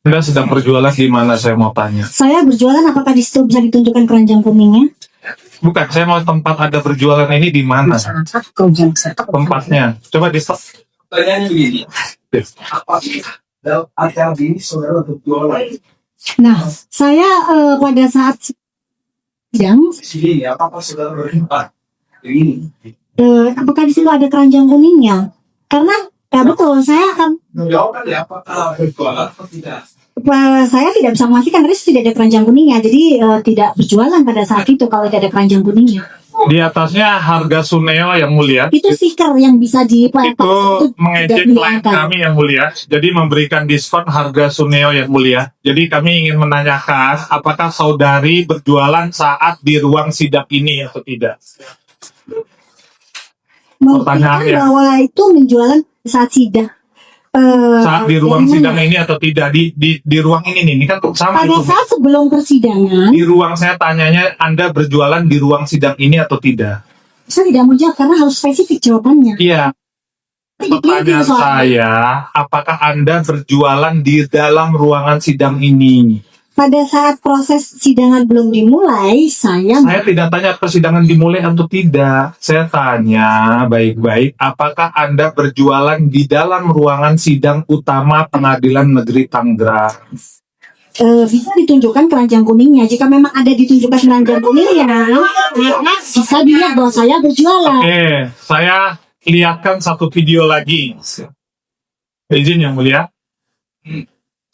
Anda sedang berjualan di mana, saya mau tanya? Saya berjualan, apakah di situ bisa ditunjukkan keranjang kuningnya? Bukan, saya mau tempat Anda berjualan ini di mana? Tempatnya. Coba di stop. Pertanyaannya begini, apa ada ini saudara berjualan Nah, saya pada saat sidang, di sini? Apakah saudara berjualan ini? apakah di situ ada keranjang kuningnya? Karena ya betul, saya akan Jawaban ya, apakah berjualan atau tidak? saya tidak bisa memastikan karena tidak ada keranjang kuningnya, jadi tidak berjualan pada saat itu kalau tidak ada keranjang kuningnya. Di atasnya harga Suneo yang mulia. Itu stiker yang bisa dipletak. Itu mengejek klien kami yang mulia. Jadi memberikan diskon harga Suneo yang mulia. Jadi kami ingin menanyakan apakah saudari berjualan saat di ruang sidang ini atau tidak? Pertanyaannya. Bahwa itu menjualan saat sidang. Saat di ruang sidang ini atau tidak? Di ruang ini kan sama. Pada saat sebelum persidangan, Di ruang, saya tanyanya, Anda berjualan di ruang sidang ini atau tidak? saya tidak mau jawab karena harus spesifik jawabannya. Iya. Pertanyaan saya, apakah Anda berjualan di dalam ruangan sidang ini? Pada saat proses sidangan belum dimulai, saya tidak tanya persidangan dimulai atau tidak. Saya tanya baik-baik, apakah Anda berjualan di dalam ruangan sidang utama Pengadilan Negeri Tangerang? bisa ditunjukkan keranjang kuningnya. Jika memang ada ditunjukkan keranjang kuningnya, bisa dilihat bahwa saya berjualan. Oke, saya lihatkan satu video lagi. Izin yang mulia.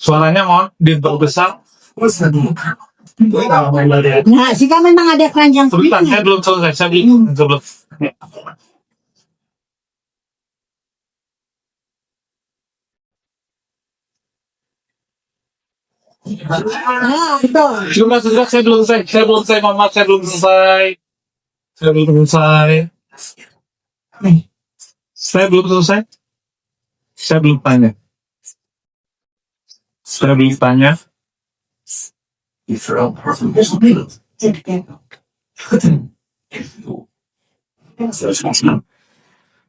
Suaranya mohon diperbesar. Nah, jika memang ada keranjang Sebentar, kuningnya, saya belum selesai. Saya belum. betul. Sudah, saya belum selesai, Mama, saya belum selesai. Saya belum selesai. Saya belum selesai. Saya belum tanya.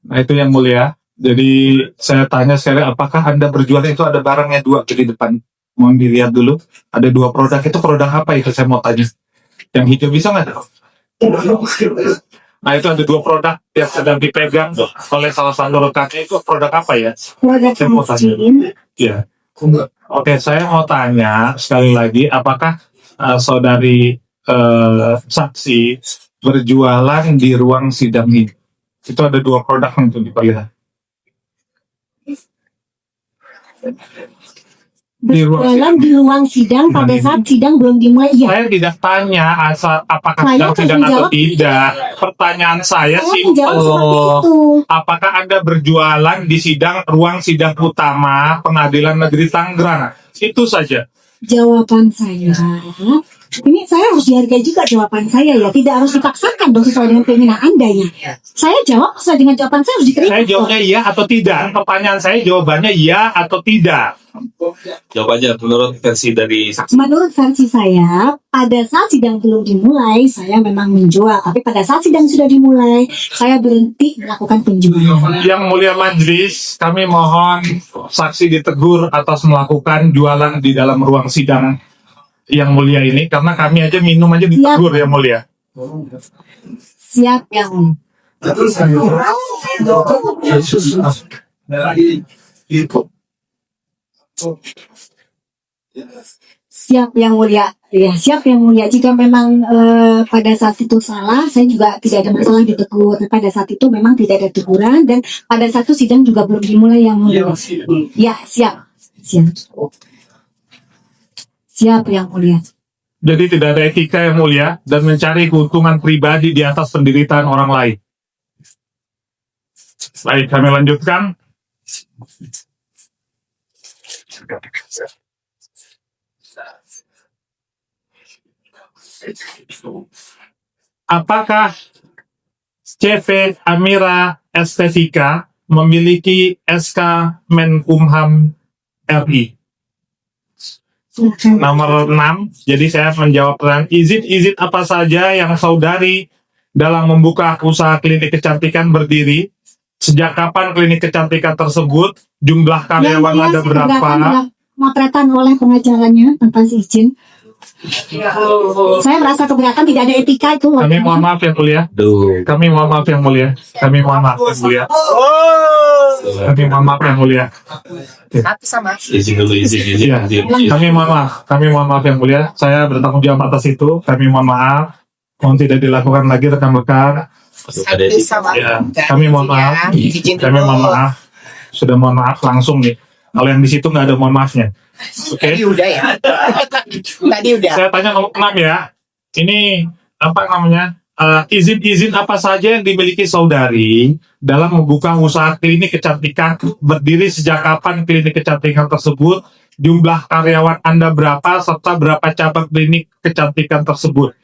Nah, itu yang mulia. Jadi saya tanya sekali, apakah Anda berjualan itu ada barangnya dua di depan? Mohon dilihat dulu. Ada dua produk. Itu produk apa itu, saya mau tanya. Yang hijau bisa nggak? Nah, itu ada dua produk yang sedang dipegang oleh salah satu rekannya. Itu produk apa ya? Produk Saya mau tanya. Ya. Oke, saya mau tanya sekali lagi, apakah saudari saksi berjualan di ruang sidang ini? Itu ada dua produk untuk dipegang. berjualan di ruang sidang pada saat sidang belum dimulai. Iya. Saya tidak tanya asal apakah Saya sedang sidang atau menjawab tidak. Pertanyaan saya menjawab seperti simpel. itu. Apakah Anda berjualan di ruang sidang utama Pengadilan Negeri Tangerang? Itu saja. Jawaban saya, ini saya harus dihargai juga jawaban saya ya. Tidak harus dipaksakan dong sesuai dengan keinginan Anda ya. Saya jawab sesuai dengan jawaban saya harus diterima. Saya jawabnya iya atau tidak. Pertanyaan saya jawabannya iya atau tidak. Jawabannya menurut versi dari saksi. Menurut versi saya, pada saat sidang belum dimulai, saya memang menjual. Tapi pada saat sidang sudah dimulai, saya berhenti melakukan penjualan. Yang mulia majelis, kami mohon saksi ditegur atas melakukan jualan di dalam ruang sidang yang mulia ini, karena kami aja minum aja ditegur ya mulia. Siap yang Siap yang mulia. Ya, siap yang mulia. Jika memang pada saat itu salah, saya juga tidak ada masalah ditegur. Pada saat itu memang tidak ada teguran dan pada saat itu sidang juga belum dimulai yang mulia. Ya, siap. Siap yang mulia. Jadi tidak ada etika yang mulia dan mencari keuntungan pribadi di atas penderitaan orang lain. Baik, kami lanjutkan. Apakah CV Amira Estetika memiliki SK Menkumham RI? Nomor 6. Jadi saya menjawab dengan izin apa saja yang saudari dalam membuka usaha klinik kecantikan berdiri? Sejak kapan klinik kecantikan tersebut? Jumlah karyawan ada berapa? pemotretan oleh pengacaranya tanpa izin. Saya merasa keberatan, tidak ada etika itu. Kami mohon maaf yang mulia. Duh. Kami mohon maaf yang mulia. Kami mohon maaf yang mulia. Kami mohon maaf yang mulia. Izin dulu, izin. Iya. Kami mohon maaf. Kami mohon maaf yang mulia. Saya bertanggung jawab atas itu. Kami mohon maaf. Mohon tidak dilakukan lagi rekan-rekan. Ada di Ya, kami mohon maaf. Kami mohon maaf. Sudah mohon maaf langsung nih. Kalau yang di situ nggak ada mohon maafnya. Oke. Tadi udah ya. Tadi udah. Saya tanya nomor 6 ya. Ini apa namanya? Izin-izin apa saja yang dimiliki saudari dalam membuka usaha klinik kecantikan, berdiri sejak kapan klinik kecantikan tersebut, jumlah karyawan Anda berapa, serta berapa cabang klinik kecantikan tersebut.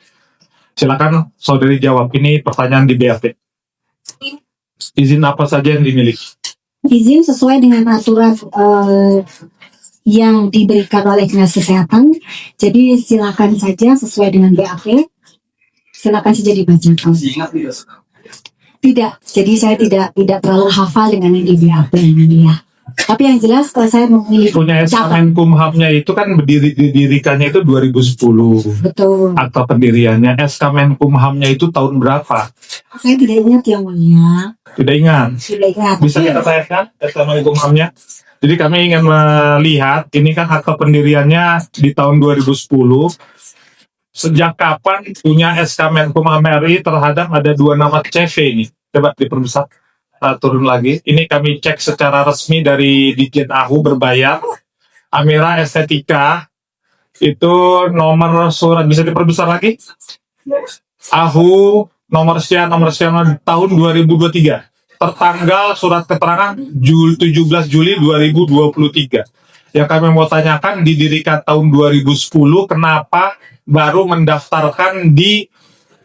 Silakan saudari jawab. Ini pertanyaan di BAP. Izin apa saja yang dimiliki? Izin sesuai dengan aturan yang diberikan oleh Dinas Kesehatan. Jadi silakan saja sesuai dengan BAP. Silakan saja dibacakan. Ingat tidak? Tidak. Jadi saya tidak terlalu hafal dengan yang di BAP ini ya. Tapi yang jelas kalau saya memilih Punya SK Menkumhamnya itu kan didirikannya itu 2010. betul. Atau pendiriannya SK Menkumhamnya itu tahun berapa? Saya tidak ingat yang mulia. Tidak ingat. Tidak ingat. Bisa kita tanyakan SK Menkumhamnya? Jadi kami ingin melihat, ini kan akta pendiriannya di tahun 2010. Sejak kapan punya SK Menkumham RI terhadap ada 2 nama CV ini? Coba diperbesar, turun lagi. Ini kami cek secara resmi dari Ditjen AHU berbayar. Amira Estetika, itu nomor surat, bisa diperbesar lagi? AHU nomor sekian tahun 2023. Tertanggal surat keterangan 17 Juli 2023. Yang kami mau tanyakan, didirikan tahun 2010, kenapa baru mendaftarkan di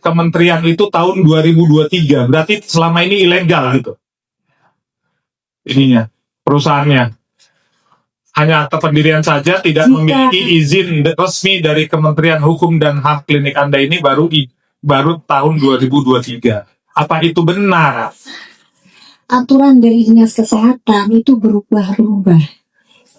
kementerian itu tahun 2023? Berarti selama ini ilegal gitu. Ininya, perusahaannya. Hanya akta pendirian saja, tidak memiliki izin resmi dari Kementerian Hukum dan HAM klinik Anda ini baru tahun 2023. Apa itu benar? Aturan dari Dinas Kesehatan itu berubah-ubah.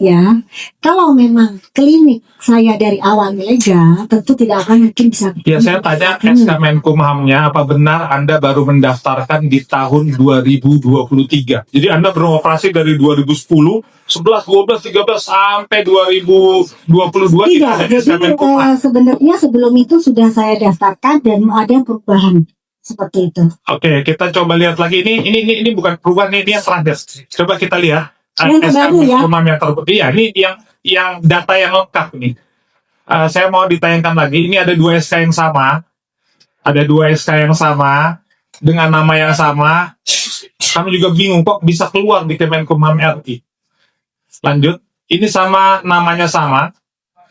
Ya, kalau memang klinik saya dari awal ilegal, tentu tidak akan mungkin bisa. Ya, saya tanya SK Menkumhamnya, apa benar Anda baru mendaftarkan di tahun 2023? Jadi Anda beroperasi dari 2010, 11, 12, 13 sampai 2022 Tidak, jadi sebenarnya sebelum itu sudah saya daftarkan dan ada perubahan seperti itu. Oke, kita coba lihat lagi. Ini bukan perubahan, ini yang terakhir. Coba kita lihat. Yang terbaru ya. Yang terbaru. Iya, ini yang data yang lengkap nih. Saya mau ditayangkan lagi. Ini ada 2 SK yang sama. Ada 2 SK yang sama dengan nama yang sama. Kami juga bingung kok bisa keluar di Kemenkumham RI. Lanjut. Ini sama, namanya sama.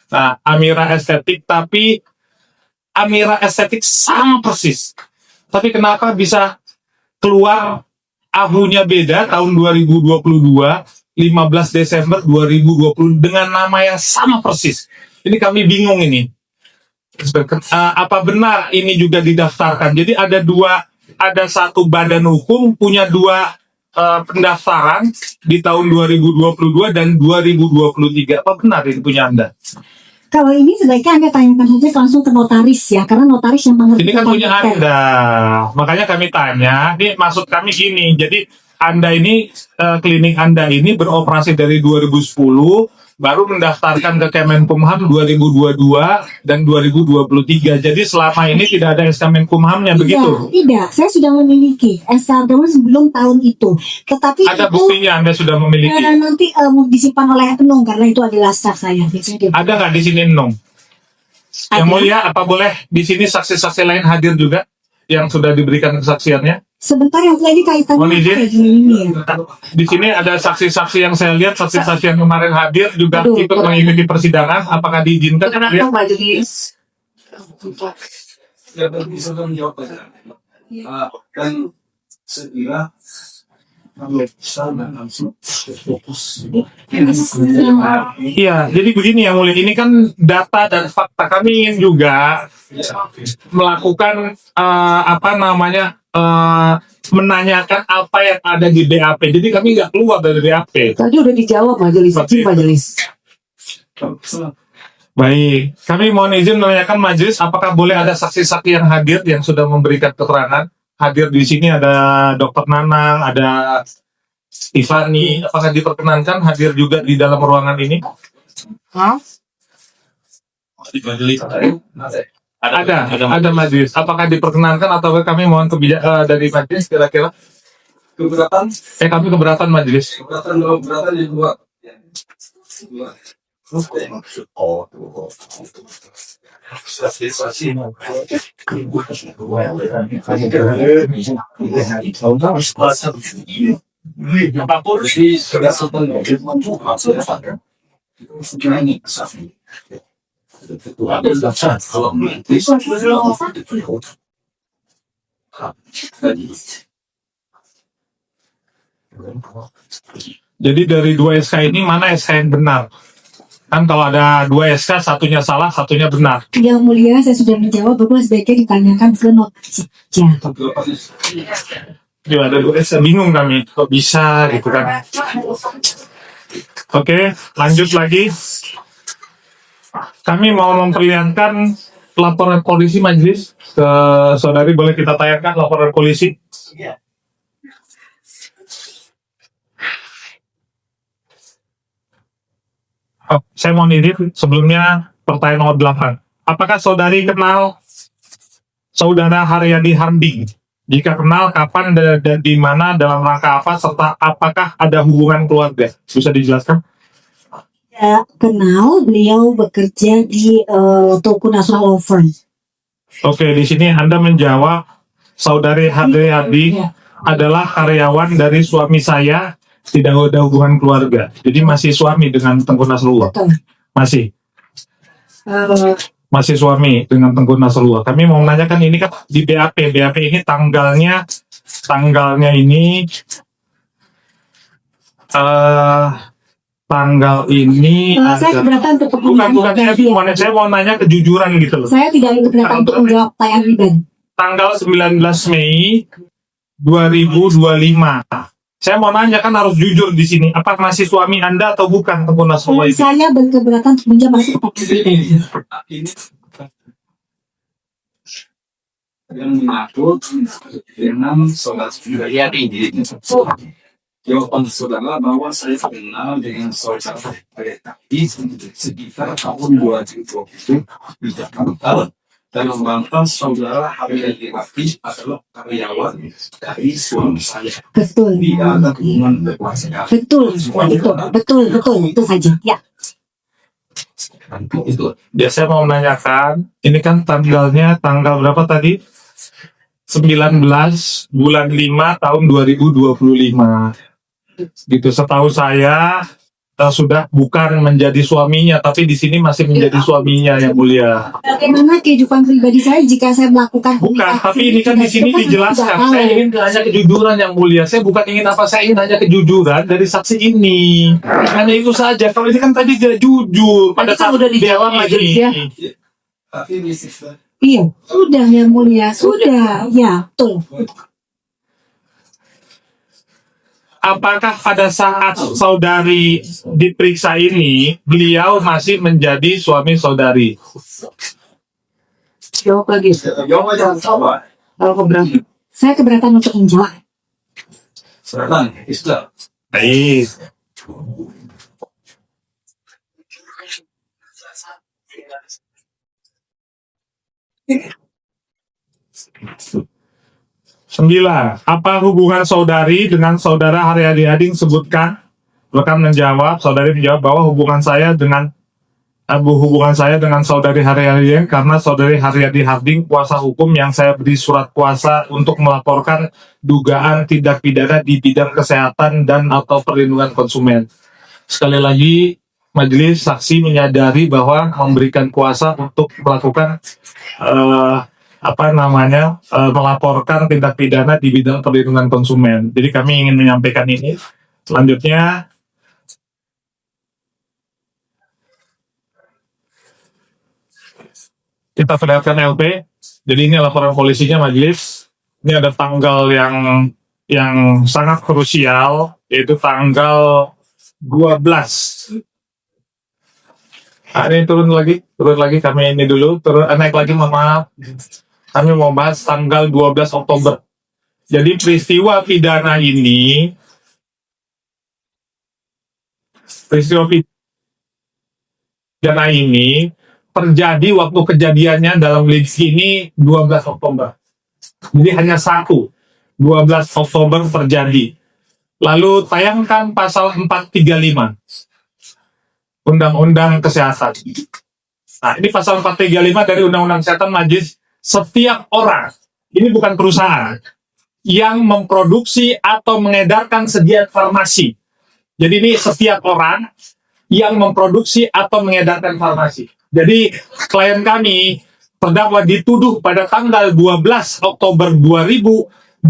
Nah, Amira Estetik, tapi Amira Estetik sama persis. Tapi kenapa bisa keluar AHU-nya beda tahun 2022, 15 Desember 2020 dengan nama yang sama persis. Ini kami bingung ini. Apa benar ini juga didaftarkan? Jadi ada satu badan hukum punya 2 pendaftaran di tahun 2022 dan 2023. Apa benar ini punya Anda? Kalau ini sebaiknya Anda tanyakan saja langsung ke notaris ya, karena notaris yang mengerti. Ini kan punya Anda. Makanya kami tanya, ini maksud kami gini, jadi Anda ini, klinik Anda ini beroperasi dari 2010, baru mendaftarkan ke Kemenkumham 2022 dan 2023. Jadi selama ini tidak ada SK Menkumhamnya, begitu? Tidak, saya sudah memiliki SK sebelum tahun itu. Tetapi Ada itu buktinya Anda sudah memiliki? nanti disimpan oleh Enung karena itu adalah staff saya. Ada nggak di sini Nung? Yang Ada. mulia, apa boleh di sini saksi-saksi lain hadir juga yang sudah diberikan kesaksiannya? Sebentar yang ini kaitannya Mohon izin. kayak gini ya. Di sini ada saksi-saksi yang saya lihat, saksi-saksi yang kemarin hadir juga Aduh, ikut mengikuti persidangan. Apakah diizinkan? Ya. majelis? Ya, bisa menjawab aja. Dan sekira kalau bisa langsung fokus. Iya, jadi begini ya mulia. Ini kan data dan fakta. Kami ingin juga melakukan menanyakan apa yang ada di BAP. Jadi kami nggak keluar dari BAP. Tadi udah dijawab majelis. Seperti itu. Majelis. Baik, kami mohon izin menanyakan majelis, apakah boleh ada saksi-saksi yang hadir yang sudah memberikan keterangan? Hadir di sini ada Dokter Nanang, ada Ivani, apakah diperkenankan hadir juga di dalam ruangan ini? Ada majelis. Apakah diperkenankan atau kami mohon kebijakan dari majelis kira-kira? Keberatan, Kami keberatan majelis. keberatan yang dua. Jadi dari 2 SK ini mana SK yang benar? Kan kalau ada 2 SK, satunya salah, satunya benar. Yang mulia, saya sudah menjawab bahwa sebaiknya ditanyakan ke notaris saja. Ya, ada 2 SK, bingung kami, kok bisa gitu kan. Oke, lanjut lagi. Kami mau memperlihatkan laporan polisi majelis ke saudari, boleh kita tayangkan laporan polisi? Oh, saya mau izin sebelumnya pertanyaan nomor 8. Apakah saudari kenal saudara Haryadi Harding? Jika kenal, kapan dan di mana, dalam rangka apa, serta apakah ada hubungan keluarga? Bisa dijelaskan? Ya, kenal, beliau bekerja di toko National Offering. Oke, di sini Anda menjawab saudari Haryadi adalah karyawan dari suami saya, tidak ada hubungan keluarga. Jadi masih suami dengan Tengku Nasrullah. Betul. Masih. Eh, Masih suami dengan Tengku Nasrullah. Kami mau menanyakan ini kan di BAP. BAP ini tanggalnya ini tanggal ini saya keberatan untuk bukan menjawab. saya mau nanya kejujuran gitu loh. Saya tidak keberatan untuk menjawab pertanyaan pribadi. Tanggal 19 Mei 2025. Saya mau nanya, kan harus jujur di sini. Apa masih suami Anda atau bukan Tengku Nasrullah itu? Saya berkeberatan untuk menjawab itu kepada pribadi. Ini yang mengatur dengan saudara ini. Jawaban saudara bahwa saya kenal dengan saudara tadi sekitar tahun 2020 di Jakarta, dan membantah saudara Haryadi Harding adalah karyawan dari suami saya. Betul. Tidak ada hubungan berkuasa. Betul itu saja. Ya. Itu. Ya, saya mau menanyakan, ini kan tanggalnya tanggal berapa tadi? 19 bulan 5 tahun 2025. Gitu, setahu saya sudah bukan menjadi suaminya, tapi di sini masih menjadi suaminya, yang mulia. Bagaimana kehidupan pribadi saya jika saya melakukan Bukan, tapi ini kan di sini dijelaskan. Saya ingin hanya kejujuran, yang mulia. Saya bukan ingin apa, saya ingin hanya kejujuran dari saksi ini. Hanya itu saja. Kalau ini kan tadi tidak jujur. Pada saat udah dijawab majelis ya. Tapi Mrs. Iya, sudah yang mulia, sudah. Ya, betul. Apakah pada saat saudari diperiksa ini, beliau masih menjadi suami saudari? Jawab lagi. Jawab aja sama. Kalau keberatan. Saya keberatan untuk menjawab. Seratan, Islam. Baik. Sembilan, apa hubungan saudari dengan saudara Haryadi Harding? Sebutkan. Rekan menjawab, saudari menjawab bahwa hubungan saya dengan saudari Haryadi Harding karena saudari Haryadi Harding kuasa hukum yang saya beri surat kuasa untuk melaporkan dugaan tindak pidana di bidang kesehatan dan atau perlindungan konsumen. Sekali lagi, majelis saksi menyadari bahwa memberikan kuasa untuk melakukan melaporkan tindak pidana di bidang perlindungan konsumen. Jadi kami ingin menyampaikan ini. Selanjutnya, kita perlihatkan LP. Jadi ini laporan polisinya majelis. Ini ada tanggal yang sangat krusial, yaitu tanggal 12 Ini turun lagi kami ini dulu, naik lagi, mohon maaf. Kami mau bahas tanggal 12 Oktober. Jadi peristiwa pidana ini terjadi waktu kejadiannya dalam lidik ini 12 Oktober. Jadi hanya satu, 12 Oktober terjadi. Lalu tayangkan pasal 435 Undang-Undang Kesehatan. Nah, ini pasal 435 dari Undang-Undang Kesehatan Najis. Setiap orang, ini bukan perusahaan, yang memproduksi atau mengedarkan sedia farmasi. Jadi ini setiap orang yang memproduksi atau mengedarkan farmasi. Jadi klien kami terdakwa dituduh pada tanggal 12 Oktober 2024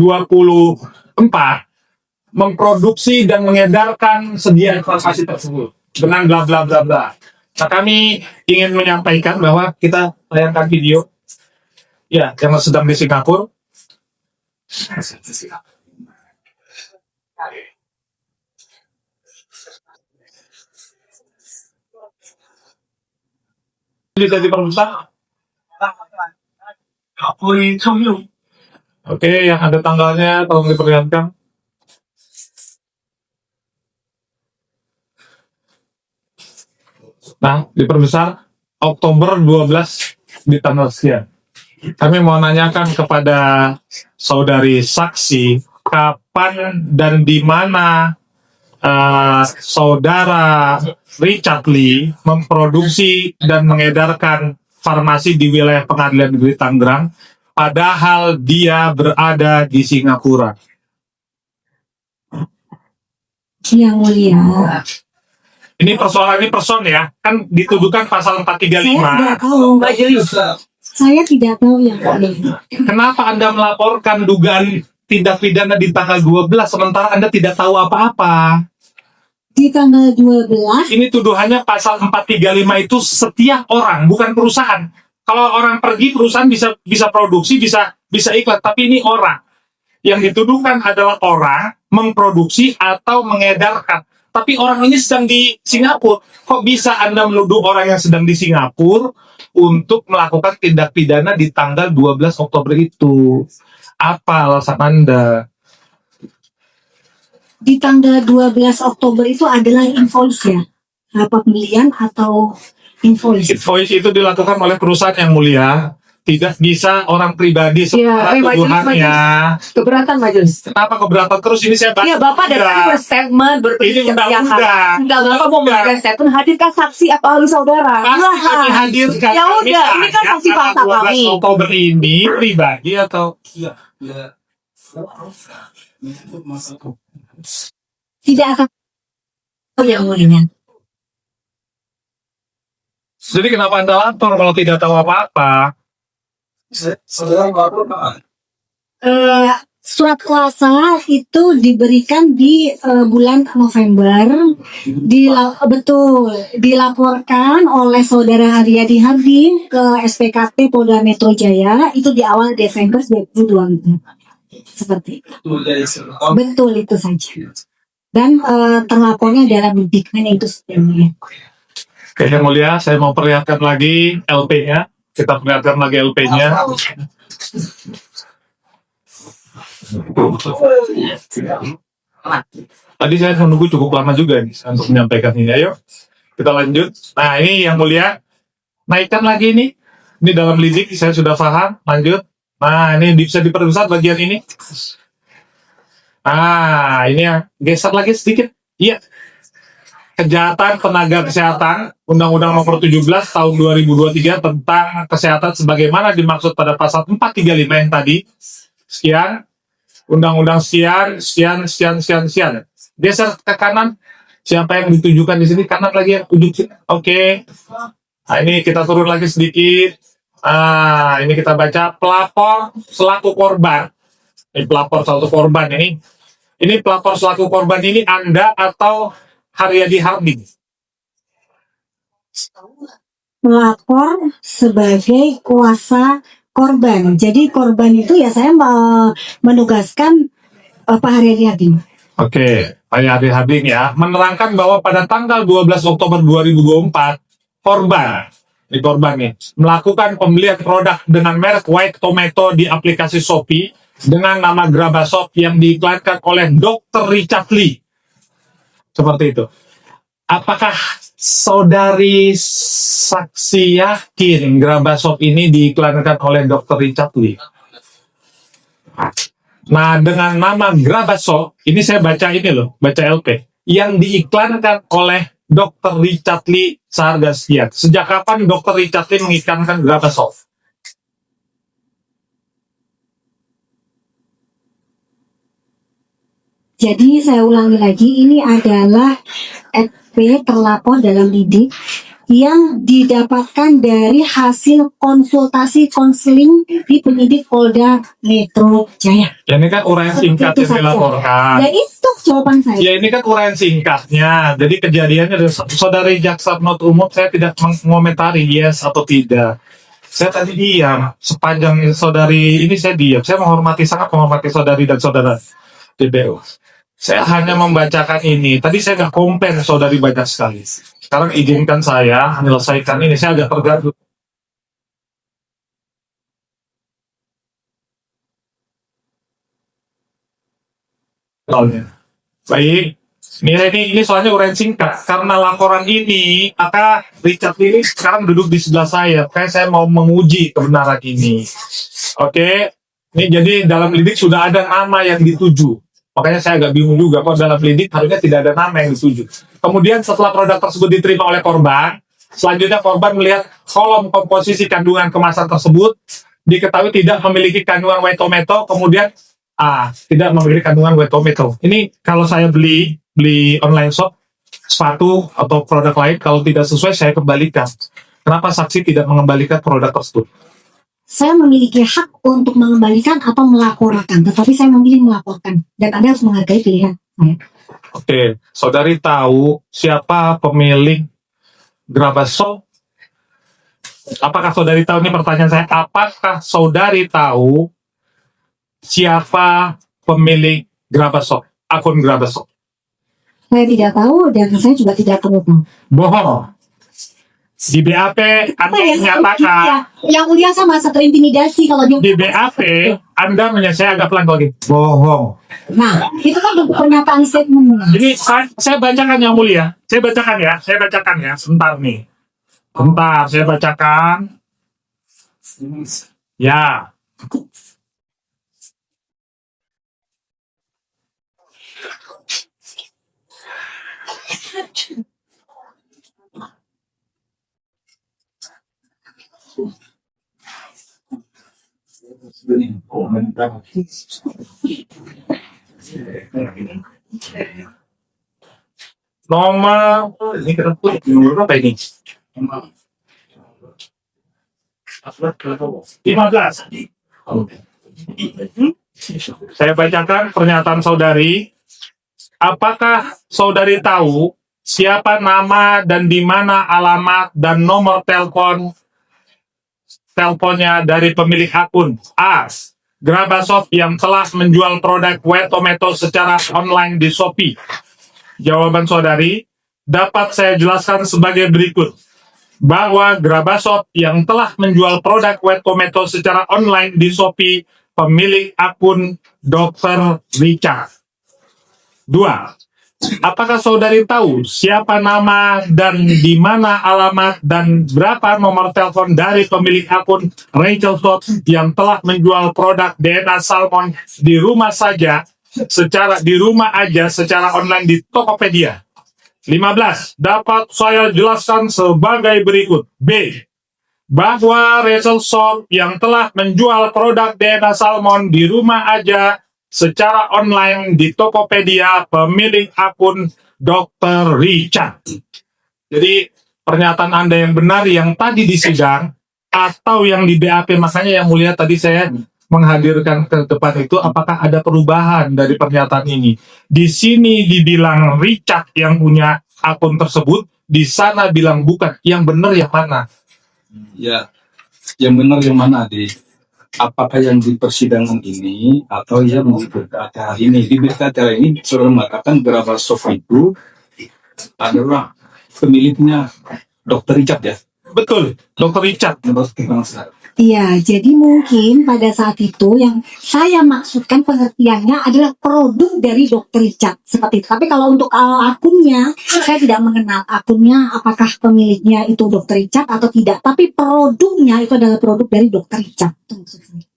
memproduksi dan mengedarkan sedia farmasi tersebut dengan bla bla bla bla. Nah, kami ingin menyampaikan bahwa kita tayangkan video ya yang sedang di Singapura. Jadi perusahaan. Oke, yang ada tanggalnya tolong diperlihatkan. Nah, diperbesar Oktober 12 di tanggal sekian. Kami mau nanyakan kepada saudari saksi, kapan dan di mana saudara Richard Lee memproduksi dan mengedarkan farmasi di wilayah Pengadilan Negeri Tangerang, padahal dia berada di Singapura. Yang mulia. Ini person ya, kan dituduhkan pasal Saya tidak 435. tahu. Majelis. Saya tidak tahu yang mulia. Kenapa Anda melaporkan dugaan tindak pidana di tanggal 12 sementara Anda tidak tahu apa-apa? Di tanggal 12, Ini tuduhannya pasal 435 itu setiap orang, bukan perusahaan. Kalau orang pergi, perusahaan bisa produksi, bisa iklan, tapi ini orang. Yang dituduhkan adalah orang memproduksi atau mengedarkan. Tapi orang ini sedang di Singapura. Kok bisa Anda menuduh orang yang sedang di Singapura untuk melakukan tindak pidana di tanggal 12 Oktober itu? Apa alasan Anda? di tanggal 12 Oktober itu adalah invoice ya? Apa pembelian atau invoice? Invoice itu dilakukan oleh perusahaan yang mulia. Tidak bisa orang pribadi sementara majelis, tuduhannya. Keberatan majelis. Kenapa keberatan terus ini saya bahas? Iya, Bapak dari tadi Enggak. berstatement Ini berpikir undang-undang. Enggak, Bapak mau memberikan statement, hadirkan saksi apa ahli saudara. Pasti kami hadirkan. Ya Kami udah, ini kan tanya, saksi fakta tanggal 12 kami. Oktober ini pribadi atau Tidak akan. Oh, yang mulia. jadi kenapa Anda lapor kalau tidak tahu apa-apa? Saudara lapor Pak. Surat kuasa itu diberikan di bulan November. Betul, dilaporkan oleh saudara Haryadi Hardi ke SPKP Polda Metro Jaya itu di awal Desember 2020. Seperti itu. Betul itu saja. Dan terlapornya adalah bidikannya itu sebenarnya. Oke, yang mulia, saya mau perlihatkan lagi LP-nya. Kita perlihatkan lagi LP-nya. Tadi saya menunggu cukup lama juga nih untuk menyampaikan ini. Ayo, kita lanjut. Nah, ini yang mulia. Naikkan lagi ini. Ini dalam lidik, saya sudah paham. Lanjut. Nah, ini bisa diperbesar bagian ini. Ah, ini ya. Geser lagi sedikit. Iya. Kejahatan tenaga kesehatan, Undang-Undang Nomor 17 Tahun 2023 tentang kesehatan sebagaimana dimaksud pada pasal 435 yang tadi. Sekian. Undang-Undang sekian. Geser ke kanan. Siapa yang ditujukan di sini? Kanan lagi yang ujung. Oke. Nah, ini kita turun lagi sedikit. Ini kita baca pelapor selaku korban. Ini pelapor selaku korban ini. Ini pelapor selaku korban ini Anda atau Haryadi Hardi? Melapor sebagai kuasa korban. Jadi korban itu ya saya menugaskan Pak Haryadi Hardi. Oke, Pak Haryadi Hardi ya menerangkan bahwa pada tanggal 12 Oktober 2024 korban, ini korban nih, melakukan pembelian produk dengan merek White Tomato di aplikasi Shopee dengan nama Grabashop yang diiklankan oleh Dr. Richard Lee. Seperti itu. Apakah saudari saksi yakin Grabashop ini diiklankan oleh Dr. Richard Lee? Nah, dengan nama Grabashop, ini saya baca ini loh, baca LP, yang diiklankan oleh Dr. Richard Lee seharga sekian. Sejak kapan Dr. Richard Lee mengiklankan Grabashop? Jadi saya ulangi lagi, ini adalah SP terlapor dalam lidik yang didapatkan dari hasil konsultasi konseling di penyidik Polda Metro Jaya. Ya, ini kan uraian singkat Itu yang saja. dilaporkan. Dan itu jawaban saya. Ya, ini kan uraian singkatnya. Jadi kejadiannya dari saudari jaksa penuntut umum, saya tidak mengomentari yes atau tidak. Saya tadi diam sepanjang saudari ini, saya diam. Saya sangat menghormati saudari dan saudara DBO. Saya hanya membacakan ini. Tadi saya nggak komplain saudari banyak sekali. Sekarang izinkan saya menyelesaikan ini. Saya agak terganggu. Soalnya. Baik. Ini soalnya uraian singkat. Karena laporan ini, maka Richard ini sekarang duduk di sebelah saya. Makanya saya mau menguji kebenaran ini. Oke. Ini jadi dalam lidik sudah ada nama yang dituju. Makanya saya agak bingung juga, kok dalam lidik harusnya tidak ada nama yang dituju. Kemudian setelah produk tersebut diterima oleh korban, selanjutnya korban melihat kolom komposisi kandungan kemasan tersebut, diketahui tidak memiliki kandungan white tomato, kemudian tidak memiliki kandungan white tomato. Ini kalau saya beli online shop, sepatu atau produk lain, kalau tidak sesuai saya kembalikan. Kenapa saksi tidak mengembalikan produk tersebut? Saya memiliki hak untuk mengembalikan atau melaporkan, tetapi saya memilih melaporkan. Dan Anda harus menghargai pilihan saya. Oke, saudari tahu siapa pemilik Grabashop? Apakah saudari tahu, ini pertanyaan saya, apakah saudari tahu siapa pemilik Grabashop, akun Grabashop? Saya tidak tahu dan saya juga tidak perlu tahu. Bohong. Di BAP Anda menyatakan, yang mulia sama satu intimidasi kalau dia. di BAP Anda saya agak pelan lagi. Bohong. Nah, itu kan bentuk pernyataan statement. Ini saya bacakan yang mulia. Saya bacakan ya. Sebentar nih. Bentar, saya bacakan. Ya. Nomor ini kenapa nomor apa ini? 15. Saya bacakan pernyataan saudari. Apakah saudari tahu siapa nama dan di mana alamat dan nomor teleponnya dari pemilik akun A. Grabashop yang telah menjual produk White Tomato secara online di Shopee? Jawaban saudari dapat saya jelaskan sebagai berikut. Bahwa Grabashop yang telah menjual produk White Tomato secara online di Shopee, pemilik akun Dr. Richard. 2. Apakah saudari tahu siapa nama dan di mana alamat dan berapa nomor telepon dari pemilik akun Rachel Shop yang telah menjual produk DNA salmon di rumah aja secara online di Tokopedia? 15. Dapat saya jelaskan sebagai berikut. B. Bahwa Rachel Shop yang telah menjual produk DNA salmon di rumah aja secara online di Tokopedia, pemilik akun Dr. Richard. Jadi pernyataan Anda yang benar yang tadi di sidang atau yang di BAP, makanya yang mulia tadi saya menghadirkan ke depan itu, apakah ada perubahan dari pernyataan ini? Di sini dibilang Richard yang punya akun tersebut, di sana bilang bukan. Yang benar yang mana? Ya, yang benar yang mana, Adik? Apakah yang di persidangan ini atau yang di berita acara ini? Di berita acara ini saudara mengatakan Grabashop itu adalah pemiliknya Dokter Richard ya. Betul, Dokter Richard. Menurut bangsa. Iya, jadi mungkin pada saat itu yang saya maksudkan pengertiannya adalah produk dari Dokter Richard seperti itu. Tapi kalau untuk akunnya, saya tidak mengenal akunnya apakah pemiliknya itu Dokter Richard atau tidak. Tapi produknya itu adalah produk dari Dokter Richard. Itu maksud saya.